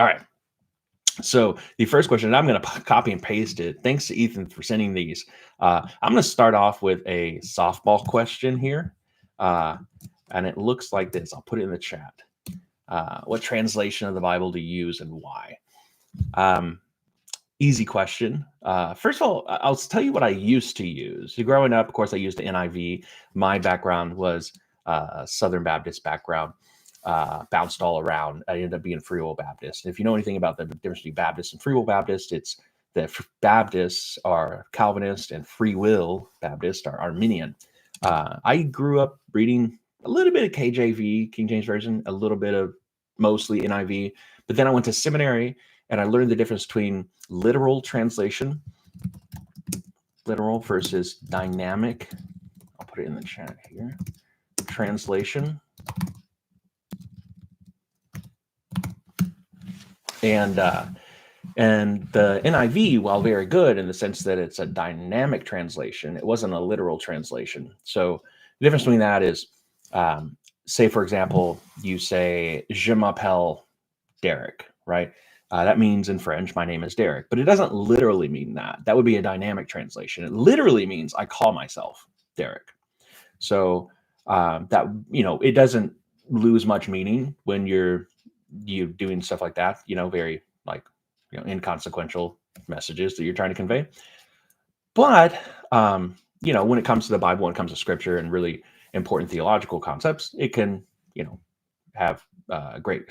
All right. So the first question, and I'm going to copy and paste it. Thanks to Ethan for sending these. I'm going to start off with a softball question here. And it looks like this. I'll put it in the chat. What translation of the Bible do you use and why? Easy question. First of all, I'll tell you what I used to use. So growing up, of course, I used the NIV. My background was Southern Baptist background. Bounced all around. I ended up being Free Will Baptist. If you know anything about the difference between Baptist and Free Will Baptist, it's that Baptists are Calvinist and Free Will Baptist are Arminian. I grew up reading a little bit of KJV, King James Version, a little bit of mostly NIV, but then I went to seminary and I learned the difference between literal translation, literal versus dynamic. I'll put it in the chat here. Translation. And the NIV, while very good in the sense that it's a dynamic translation, it wasn't a literal translation. So the difference between that is, say, for example, you say, Je m'appelle Derek, right? That means in French, my name is Derek, but it doesn't literally mean that. That would be a dynamic translation. It literally means I call myself Derek. So that, it doesn't lose much meaning when you're doing stuff like that, very inconsequential messages that you're trying to convey. But, when it comes to the Bible, when it comes to scripture and really important theological concepts, it can, have great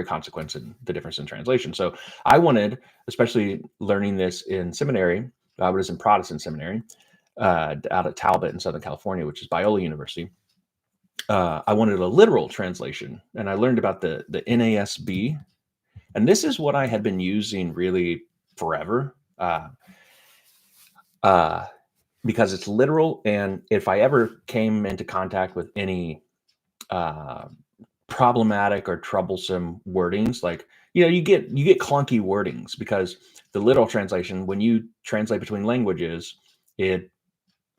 consequence in the difference in translation. So I wanted, especially learning this in seminary, I was in Protestant seminary out at Talbot in Southern California, which is Biola University. I wanted a literal translation, and I learned about the NASB, and this is what I had been using really forever, because it's literal. And if I ever came into contact with any problematic or troublesome wordings, like you get clunky wordings, because the literal translation, when you translate between languages, it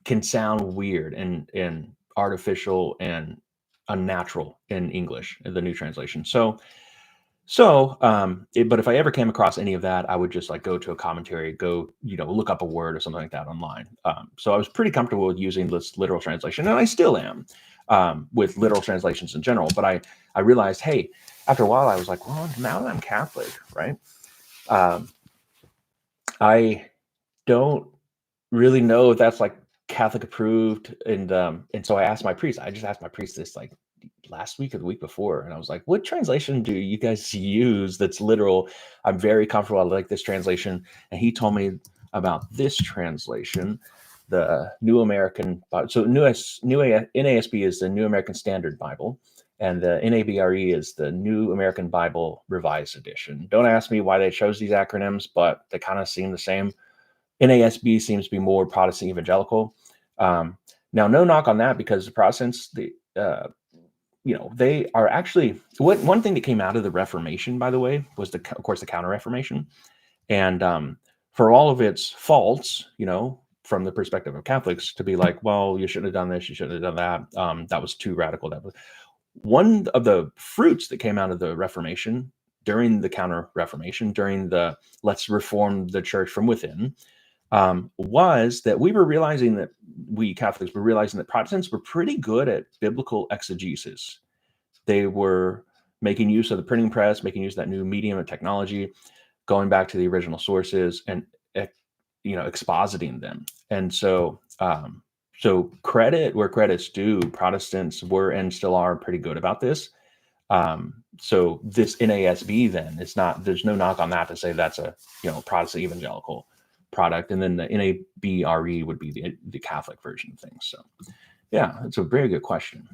can sound weird and artificial and unnatural in English, in the new translation. But if I ever came across any of that, I would just go to a commentary, look up a word or something like that online. So I was pretty comfortable with using this literal translation, and I still am with literal translations in general. But I realized, hey, after a while, I was like, well, now that I'm Catholic, right? I don't really know if that's Catholic approved, and so I asked my priest. I just asked my priest this last week or the week before, and I was like, what translation do you guys use that's literal? I'm very comfortable. I like this translation. And he told me about this translation, the New American Bible. So NASB is the New American Standard Bible, and the NABRE is the New American Bible Revised Edition. Don't ask me why they chose these acronyms, but they kind of seem the same. NASB seems to be more Protestant evangelical. Now, no knock on that, because the Protestants, they are actually, one thing that came out of the Reformation, by the way, was of course the Counter-Reformation. And for all of its faults, from the perspective of Catholics, to be like, well, you shouldn't have done this, you shouldn't have done that. That was too radical. That was one of the fruits that came out of the Reformation, during the Counter-Reformation, during the let's reform the church from within, was that we Catholics were realizing that Protestants were pretty good at biblical exegesis. They were making use of the printing press, making use of that new medium of technology, going back to the original sources and expositing them. And so credit where credit's due. Protestants were and still are pretty good about this. So this NASB, then, there's no knock on that to say that's a Protestant evangelical product. And then the NABRE would be the Catholic version of things. So yeah, it's a very good question.